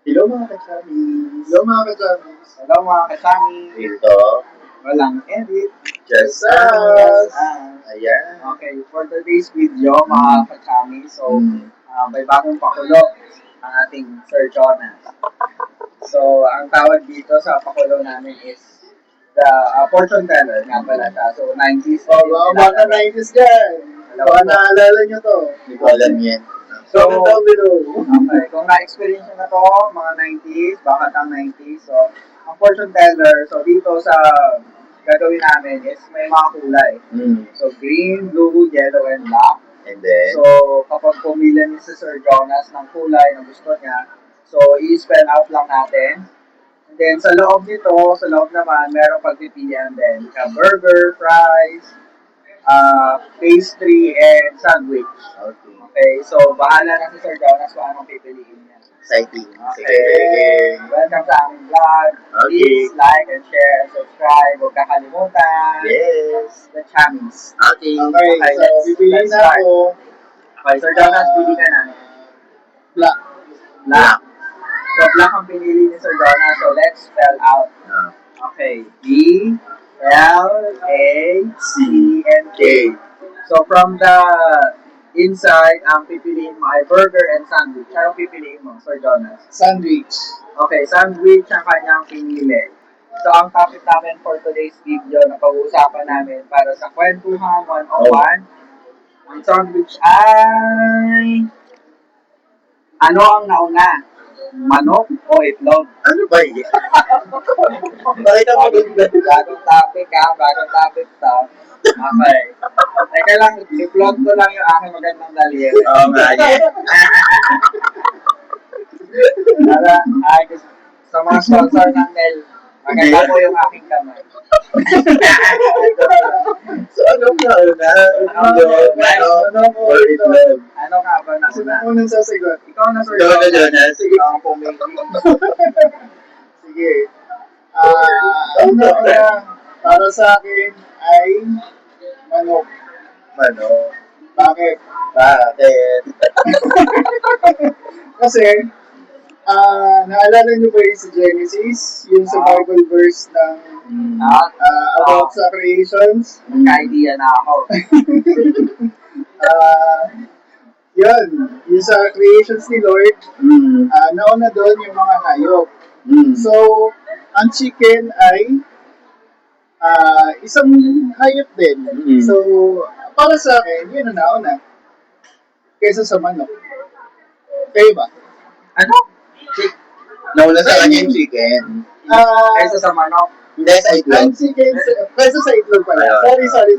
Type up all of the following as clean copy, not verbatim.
Hello mga kachamis! Hello mga kachamis! Hello mga kasami. Dito, Walang edit. just Yes! us! Ayan. Okay, for today's video mga kasami, so may bagong pakulo ang ating Sir Jonas. So, ang tawag dito sa pakulo namin is the fortune teller nga pala siya. So, 90s. Oh, mga bata 90s dyan! Baka naalala nyo to. Hindi ko alam yan. So, Comment down below. okay, kung na-experience nyo na to, mga 90s, baka tang 90s. So, ang fortune teller, so dito sa gagawin namin is may mga kulay. So, green, blue, yellow, and black. And then, So, kapag pumili ni si Sir Jonas ng kulay na gusto niya, so, i-spell out lang natin. And then, sa loob nito, sa loob naman, merong pagpipilian din. Burger, fries, pastry, and sandwich. okay. Okay, so bahala na si Sir Jonas kung anong pipiliin niya. Exciting. Sige. Okay, welcome sa aming vlog. Okay. Please like and share and subscribe. Huwag kakalimutan. Yes! The channels. Okay. Okay, so pipiliin let's na start. ako. Okay, Sir Jonas, pili ka na. Black. Black. So, black ang pinili ni Sir Jonas. So, let's spell out. Ah, Okay, B, L, A, C, and K. So, from the inside, ang pipiliin mo ay burger and sandwich. Anong pipiliin mo, Sir Jonas? Sandwich. Okay, sandwich ang kanyang pinili. So, ang topic namin for today's video na pag-uusapan namin para sa Kwentuhan 101, ang sandwich ay ano ang nauna? Manok o itlog? ano ba yan? Bakit ako doon? Bagong topic ha, bagong topic to. Okay. Teka lang, i-vlog ko lang yung aking magandang daliri. Oo nga, yan. Para, sa mga sponsor ng Nel, maganda po yung aking kamay. So, anong nauna? Itlog, manok, or itlog? Ano nga ba na Sino una? unang sasagot? Ikaw na, Sir Ikaw na, Jonas. Sige. Ikaw ang pumili. Sige. Ang nauna para sa akin ay manok. Manok. Bakit? Bakit? Kasi, naalala niyo ba yung sa Genesis? Yung sa Bible verse ng about sa creations? Ka-idea na ako. Yun, yung sa creations ni Lord, Mm. nauna doon yung mga hayop. So, ang chicken ay isang hayop din. Mm. So, para sa akin, yun ang nauna. Kaysa sa manok. Kayo ba? Ano? Nauna sa kanya yung chicken. Kaysa sa manok. Hindi sa Ang itlog. chicken, kaysa sa itlog pala. Ayun. Sorry.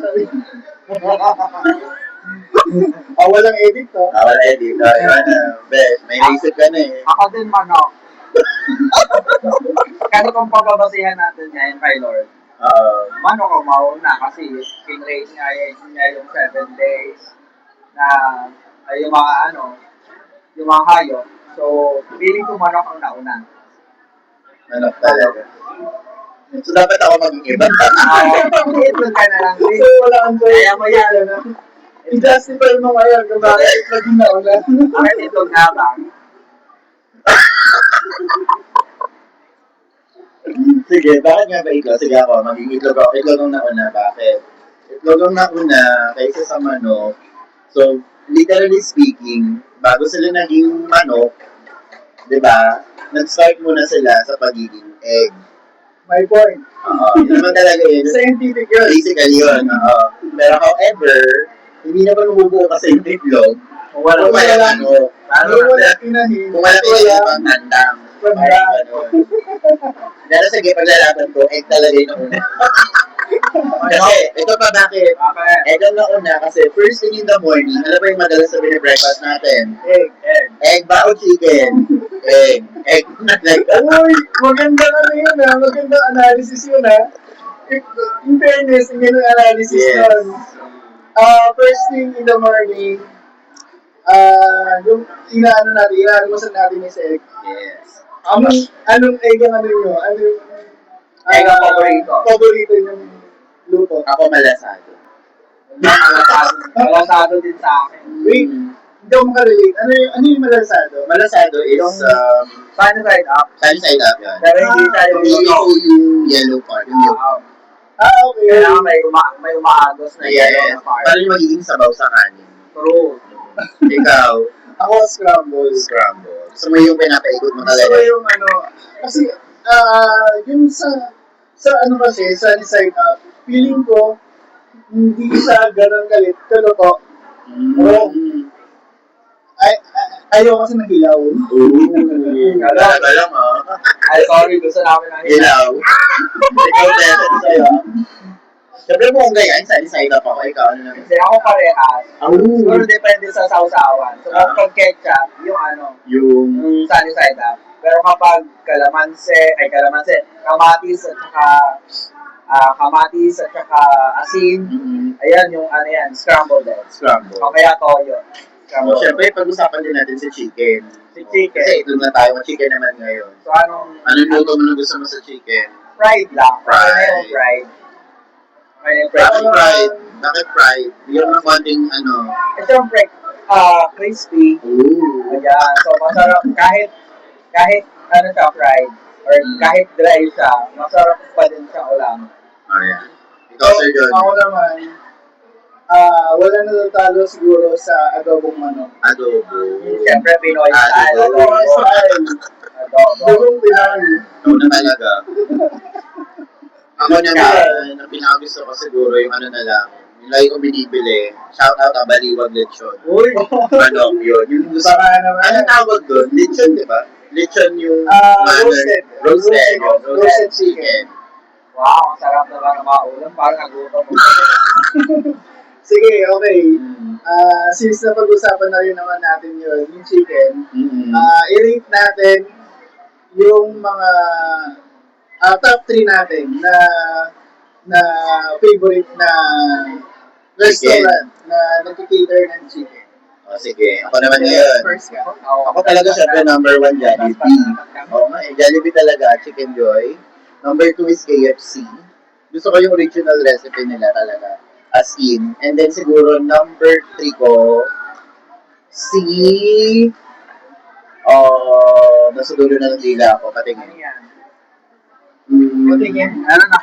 Walang edit to. Wala eh dito. Bet, may naisip ka na eh. Ako din manok. Kasi kung pababasihan natin ngayon kay Lord, manok ang mauna kasi kinraise niya yung 7 days na ay yung mga yung mga hayop. So, feeling ko manok ang nauna. Manok talaga. So, dapat ako maging iba. Ito ka na lang. Kasi wala kang choice. Kaya mo yan. I-justify mo ngayon kung bakit naging nauna. Bakit ito nga lang? Sige, bakit nga ba itlog? Sige ako, maging itlog ako. Itlog ang nauna. Bakit? Itlog ang nauna kaysa sa manok. So, literally speaking, bago sila naging manok, di ba, nag-start muna sila sa pagiging egg. My point. Yun naman talaga yun. Scientific yun. Basically yun. Pero however, hindi naman bumubuo kasi yung itlog. Kung wala Kung wala ano. Kung wala pinahin, Kung wala pinag tandang. Parang gano'n. Pero sige, paglalaban ko, egg talaga yung nauna. Kasi, ito pa bakit? Okay. Egg ang nauna kasi first thing in the morning, alam ba yung madalas sabi na breakfast natin? egg. Egg ba o chicken? Egg. Egg na like, Uy, maganda yun magandang analysis yun In fairness, hindi ng analysis Yes. yun. First thing in the morning, yung inaalmusal natin is egg. yes. Anong egg ang ano nyo? Egg ang paborito. Paborito yung luto. Ako malasado. Malasado din sa akin. Wait, Hindi ako makarelate. Ano yung malasado? Malasado is, Sunny side up. sunny side up yan. Pero hindi siya yung Yung yellow part. Yung yellow. Okay. Kailangan may umaagos na yellow Yes. na part. Parang yung magiging sabaw sa kanin. True. Ikaw, Ako scramble. scramble. Gusto mo yung pinapaikot mo Gusto talaga. ko yung kasi, yung sa ano kasi, sunny side up, feeling ko, hindi siya ganun galit. Pero ko, ayaw kasi ng hilaw. Talaga lang, Ay, sorry. Gusto namin ng Ilaw. Ikaw din, ano sa'yo? Siyempre mo kung ganyan, sunny side up ako. Ikaw, ano naman? Kasi ako parehas. Siguro depende sa sausawan. So, kung ketchup, yung Yung, yung sunny side up. Pero kapag kamatis at saka asin, ayan yung scrambled eggs. scramble. O kaya toyo. Scrambled. Siyempre, pag-usapan din natin si chicken. Si chicken. Kasi ito na tayo, chicken naman ngayon. So, anong Anong luto mo na gusto mo sa chicken? fried lang? Fried. Ano yung fried? Ano yung Bakit fried? fried? Bakit fried? Bigyan mo ng konting Siyempre, crispy. Ooh. Ayan. So, masarap. Kahit siya fried, or kahit dry siya, masarap pa din siya ulam. Ayan. Ikaw, Sir John. Ako naman, wala na natalo siguro sa adobong manok. Adobo. Siyempre, Pinoy style. Adobo. Pinoy style. Adobo. Adobong Pinoy. Ikaw na talaga. Ako naman, ang pinakagusto ko siguro yung ano na lang, yung lagi ko binibili, shout out Baliwag Lechon. Uy! Manok yun. Yung gusto Baka naman. Anong tawag doon? Lechon, di ba? Lechon yung Roasted. Roasted. Roasted chicken. Wow, ang sarap naman ng mga ulam. Parang nagutom mo. Sige, okay. Since napag-usapan na rin naman natin yung chicken, i-rate natin yung mga top 3 natin na favorite na restaurant na nag-cater ng chicken. O sige, ako naman ngayon. First ka. Ako talaga syempre number 1 Jollibee. Oo nga, Jollibee talaga, Chicken Joy. Number 2 is KFC. Gusto ko yung original recipe nila talaga. As in. And then siguro number 3 ko, nasa dulo na ng dila ako, Ano patingin. yan? Patingin. Ano na?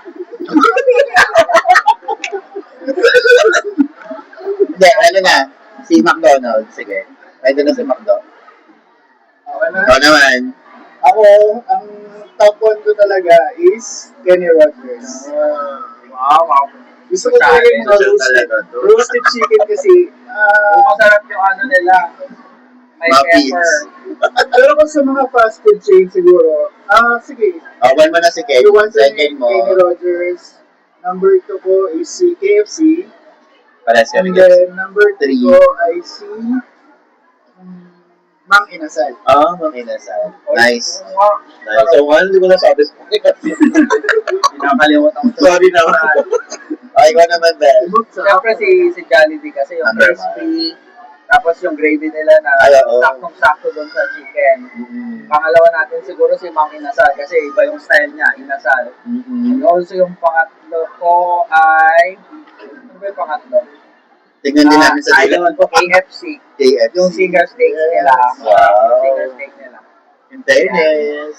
Hindi, ano na, si McDonald's, sige. Pwede na si McDonald's. Okay na. Ikaw naman. Ako, ang top 1 ko talaga is Kenny Rogers. Wow, wow. Gusto ko talaga yung mga Social talaga to. roasted chicken kasi, Masarap yung nila. May Mapis. pepper. pero kung sa mga fast food chain siguro, sige, One mo na si Ken. yung one sa Second mo, Kenny Rogers, number 2 ko is si KFC, pares ka and rin. then number 3 Three. ko ay si Mang Inasal. Mang Inasal. Nice. Wow. Nice. So, hindi ko nasabi sa Pinakalimutan ko. Sorry naman. Okay, ikaw naman, Bel. Siyempre si Jollibee kasi yung Number crispy, tapos yung gravy nila na Ay, oo. saktong-sakto doon sa chicken. Pangalawa natin siguro si Mang Inasal kasi iba yung style niya, Inasal. And also yung pangatlo ko ay, ano ba yung pangatlo? Tingnan din namin sa dila. Ayun, KFC. KFC. Yung finger steaks nila. Wow. Yung finger steak nila. In fairness.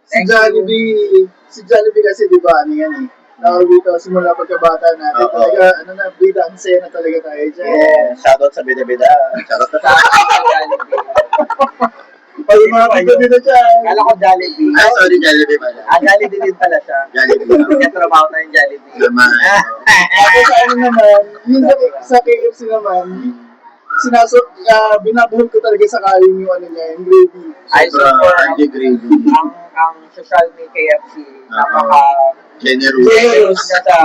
Si Jollibee kasi di ba, ano yan eh. Tawag dito, simula pagkabata natin, Oo. talaga, bida ang sena talaga tayo dyan. Yeah. Shoutout sa bida-bida. Shoutout Sa Jollibee. Pag yung mga bida-bida dyan. Kala ko Jollibee. Sorry, Jollibee pala. Jollibee din pala siya. Jollibee. Kaya trabaho na yung Jollibee. Naman. Ako sa ano naman, yung sa KFC naman, binabuhol ko talaga sa kain yung ano niya, yung gravy. Ay, super. Andy Gravy. Ang social ni KFC, napaka Generous. generous niya sa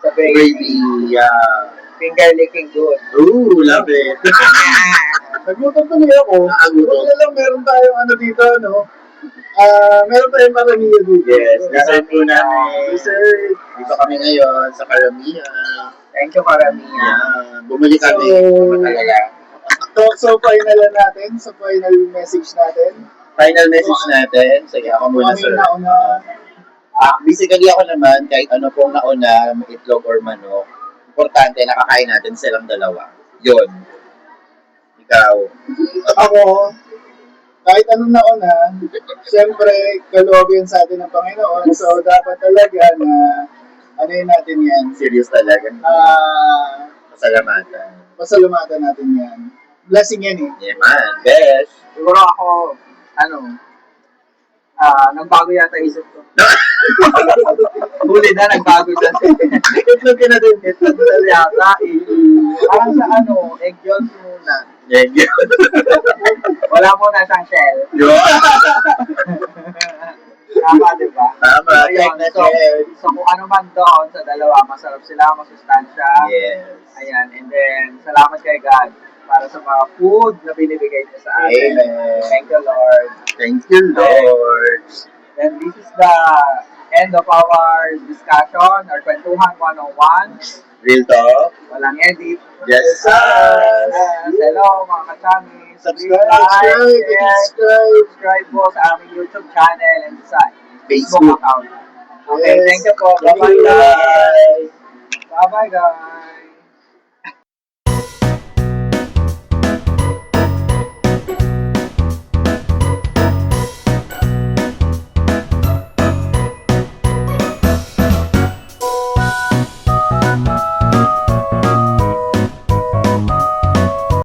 sa Gravy. Yeah. finger licking good. Ooh, love it. Nagutom tuloy ako. Nakagutom. Buti na lang meron tayong ano dito, no? Meron tayong maramiya dito. Yes, dessert po namin. Dessert. Dito kami ngayon sa Karamihan. Thank you, Karamihan. Yeah. Bumili kami. So, Talaga. So, final na natin, sa final message natin. Final message natin. Sige, ako muna, sir. Nauna. Basically, ako naman, kahit ano pong nauna, itlog or manok, importante, nakakain natin silang dalawa. Yun. Ikaw. Ako, kahit anong nauna, siyempre, kaloob yan sa atin ng Panginoon. So, dapat talaga na, ano yun natin yan, Serious talaga. Pasalamatan. pasalamatan natin yan. Blessing yan eh. Yeah, man. Besh. Siguro ako, nagbago yata isip ko. Huli na, nagbago na. Itlog ka na din. Itlog na yata. Parang sa egg yolk muna. Yeah, yun. Wala muna siyang shell. Yun. Tama, di ba? Tama. Ayun, Check na so, check. so kung ano man doon sa dalawa, masarap sila, masustansya. Yes. Ayan, and then, salamat kay God para sa mga food na binibigay niya sa atin. Amen. Thank you, Lord. Thank you, Lord. And this is the end of our discussion, our Kwentuhan 101. Real talk. Walang edit. Just us. Hello, mga kachami. Subscribe, share, subscribe. subscribe po sa aming YouTube channel and sa Facebook Facebook. account. Okay, Yes. thank you po. Thank Bye-bye, you. guys. Bye-bye, guys.